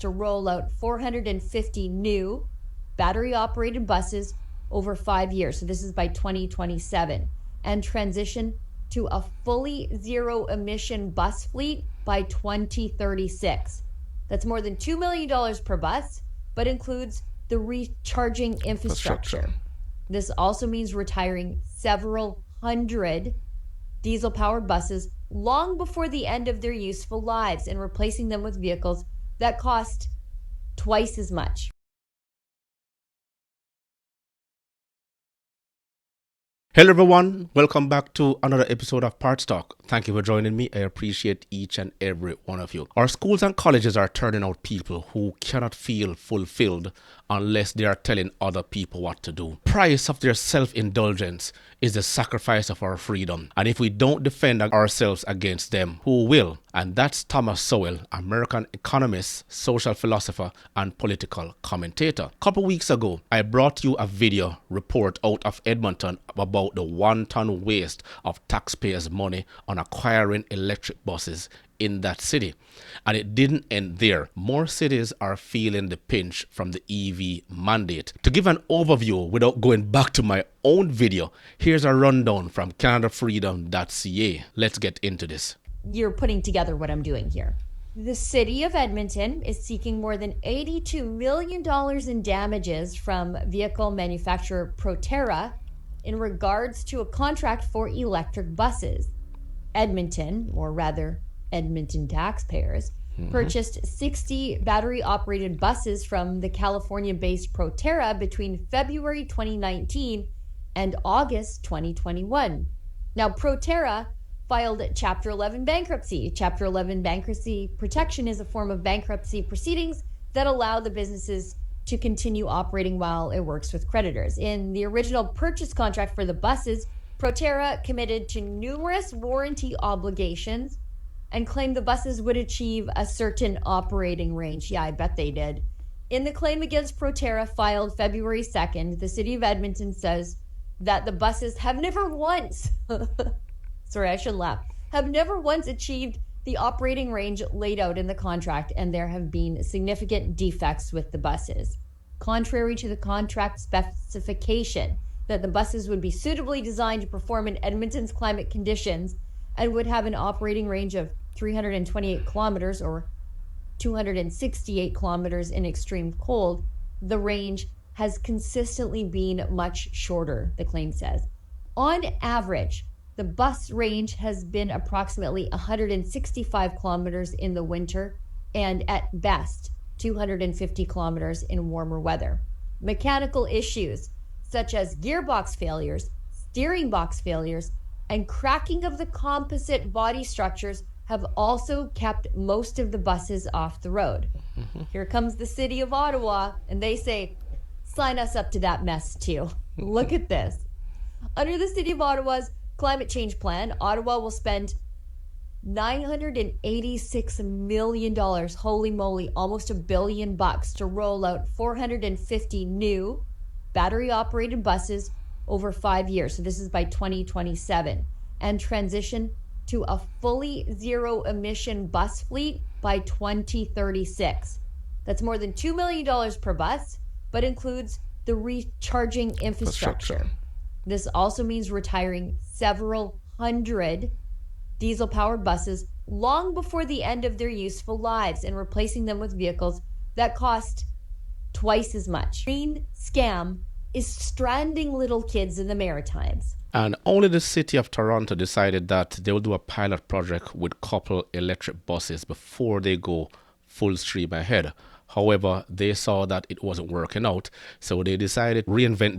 to roll out 450 new battery-operated buses over 5 years. So this is by 2027, and transition to a fully zero-emission bus fleet by 2036. That's more than $2 million per bus, but includes the recharging infrastructure. This also means retiring several hundred diesel-powered buses long before the end of their useful lives and replacing them with vehicles that cost twice as much. Hello everyone, welcome back to another episode of Parts Talk. Thank you for joining me. I appreciate each and every one of you. Our schools and colleges are turning out people who cannot feel fulfilled unless they are telling other people what to do. Price of their self-indulgence is the sacrifice of our freedom. And if we don't defend ourselves against them, who will? And that's Thomas Sowell, American economist, social philosopher, and political commentator. A couple weeks ago, I brought you a video report out of Edmonton about the one-ton waste of taxpayers' money on acquiring electric buses in that city. And it didn't end there. More cities are feeling the pinch from the EV mandate. To give an overview without going back to my own video, here's a rundown from CanadaFreedom.ca. Let's get into this. You're putting together what I'm doing here. The city of Edmonton is seeking more than $82 million in damages from vehicle manufacturer Proterra in regards to a contract for electric buses. Edmonton, or rather Edmonton taxpayers, purchased 60 battery-operated buses from the California-based Proterra between February 2019 and August 2021. Now, Proterra filed Chapter 11 bankruptcy. Chapter 11 bankruptcy protection is a form of bankruptcy proceedings that allow the businesses to continue operating while it works with creditors. In the original purchase contract for the buses, Proterra committed to numerous warranty obligations and claimed the buses would achieve a certain operating range. Yeah, I bet they did. In the claim against Proterra filed February 2nd, the city of Edmonton says that the buses have never once, sorry, I should laugh, have never once achieved the operating range laid out in the contract, and there have been significant defects with the buses. Contrary to the contract specification that the buses would be suitably designed to perform in Edmonton's climate conditions and would have an operating range of 328 kilometers or 268 kilometers in extreme cold, the range has consistently been much shorter, the claim says. On average, the bus range has been approximately 165 kilometers in the winter and at best 250 kilometers in warmer weather. Mechanical issues such as gearbox failures, steering box failures, and cracking of the composite body structures have also kept most of the buses off the road. Here comes the city of Ottawa, and they say, sign us up to that mess too. Look at this. Under the city of Ottawa's climate change plan, Ottawa will spend $986 million, holy moly, almost $1 billion to roll out 450 new battery-operated buses over 5 years. So this is by 2027, and transition to a fully zero-emission bus fleet by 2036. That's more than $2 million per bus, but includes the recharging infrastructure. This also means retiring several hundred diesel-powered buses long before the end of their useful lives and replacing them with vehicles that cost twice as much. Green scam is stranding little kids in the Maritimes. And only the city of Toronto decided that they will do a pilot project with couple electric buses before they go full stream ahead. However, they saw that it wasn't working out, so they decided to reinvent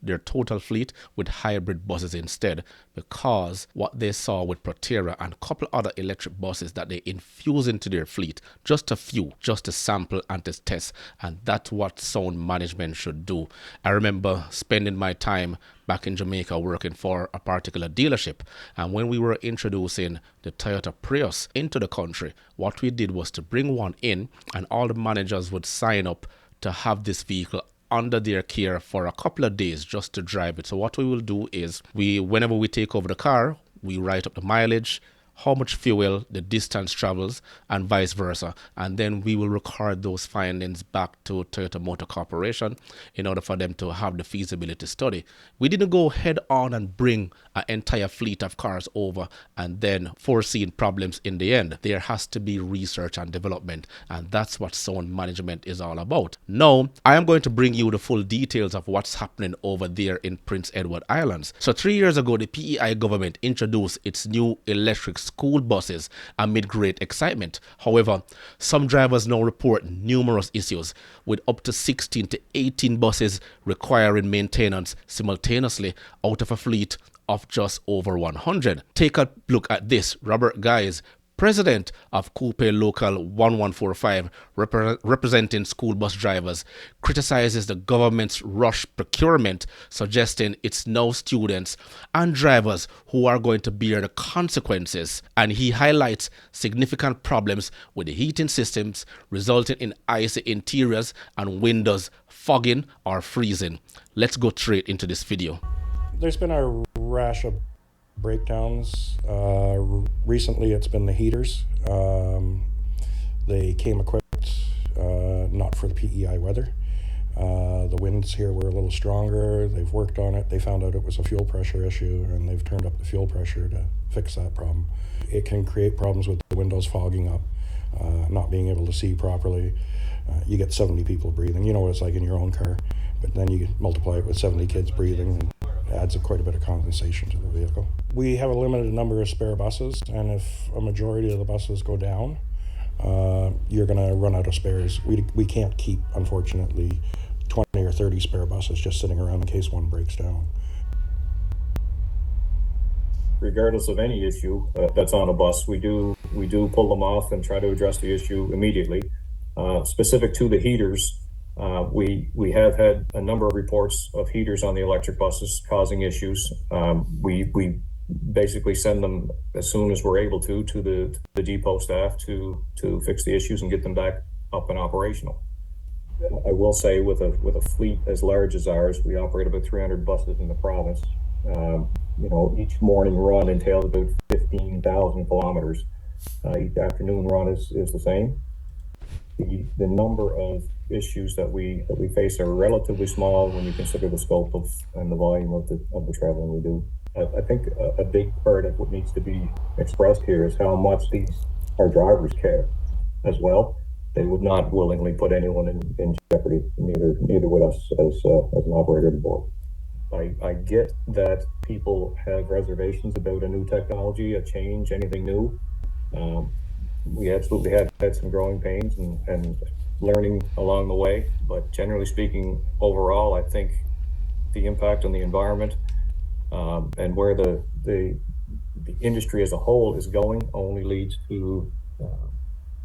their total fleet with hybrid buses instead, because what they saw with Proterra and a couple other electric buses that they infuse into their fleet, just a few, just to sample and to test, and that's what sound management should do. I remember spending my time back in Jamaica working for a particular dealership, and when we were introducing the Toyota Prius into the country, what we did was to bring one in, and all the managers would sign up to have this vehicle under their care for a couple of days just to drive it. So what we will do is whenever we take over the car, we write up the mileage, how much fuel the distance travels, and vice versa. And then we will record those findings back to Toyota Motor Corporation in order for them to have the feasibility study. We didn't go head on and bring an entire fleet of cars over and then foreseeing problems in the end. There has to be research and development, and that's what sound management is all about. Now, I am going to bring you the full details of what's happening over there in Prince Edward Islands. So 3 years ago, the P.E.I government introduced its new electric school buses amid great excitement. However, some drivers now report numerous issues, with up to 16 to 18 buses requiring maintenance simultaneously out of a fleet of just over 100. Take a look at this. Robert Geiss, president of CUPE Local 1145, representing school bus drivers, criticizes the government's rush procurement, suggesting it's now students and drivers who are going to bear the consequences. And he highlights significant problems with the heating systems, resulting in icy interiors and windows fogging or freezing. Let's go straight into this video. There's been a rash of breakdowns. Recently it's been the heaters. They came equipped not for the P.E.I. weather. The winds here were a little stronger. They've worked on it. They found out it was a fuel pressure issue, and they've turned up the fuel pressure to fix that problem. It can create problems with the windows fogging up, not being able to see properly. You get 70 people breathing. You know what it's like in your own car, but then you multiply it with 70 kids breathing, and adds quite a bit of condensation to the vehicle. We have a limited number of spare buses, and if a majority of the buses go down, you're going to run out of spares. We can't keep, unfortunately, 20 or 30 spare buses just sitting around in case one breaks down. Regardless of any issue that's on a bus, we do pull them off and try to address the issue immediately. Specific to the heaters, we have had a number of reports of heaters on the electric buses causing issues. We basically send them as soon as we're able to the depot staff to fix the issues and get them back up and operational. I will say with a fleet as large as ours, we operate about 300 buses in the province. Each morning run entails about 15,000 kilometers. Each afternoon run is the same. The number of issues that we face are relatively small when you consider the scope of and the volume of the traveling we do. I think a big part of what needs to be expressed here is how much our drivers care as well. They would not willingly put anyone in jeopardy, neither would us as an operator of the board. I get that people have reservations about a new technology, a change, anything new. We absolutely have had some growing pains and learning along the way, but generally speaking, overall, I think the impact on the environment and where the industry as a whole is going only leads to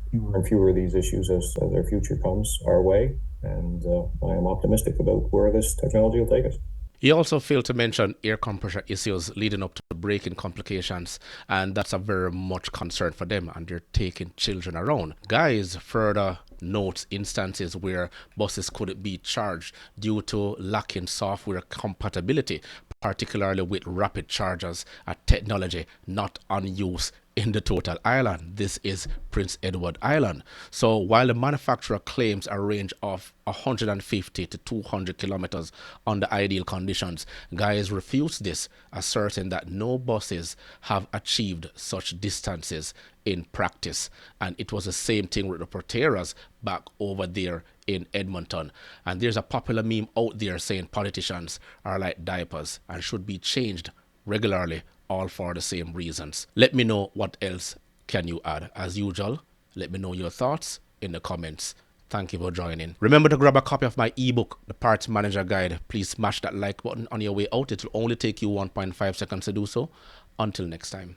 fewer and fewer of these issues as their future comes our way, and I am optimistic about where this technology will take us. He also failed to mention air compressor issues leading up to braking complications, and that's a very much concern for them, and they're taking children around. Geiss further notes instances where buses couldn't be charged due to lacking software compatibility, particularly with rapid chargers, a technology not on use in the total island. This is Prince Edward Island. So while the manufacturer claims a range of 150 to 200 kilometers under ideal conditions, Geiss refutes this, asserting that no buses have achieved such distances in practice. And it was the same thing with the Proteras back over there in Edmonton. And there's a popular meme out there saying politicians are like diapers and should be changed regularly, all for the same reasons. Let me know what else can you add. As usual, let me know your thoughts in the comments. Thank you for joining. Remember to grab a copy of my ebook, The Parts Manager Guide. Please smash that like button on your way out. It will only take you 1.5 seconds to do so. Until next time.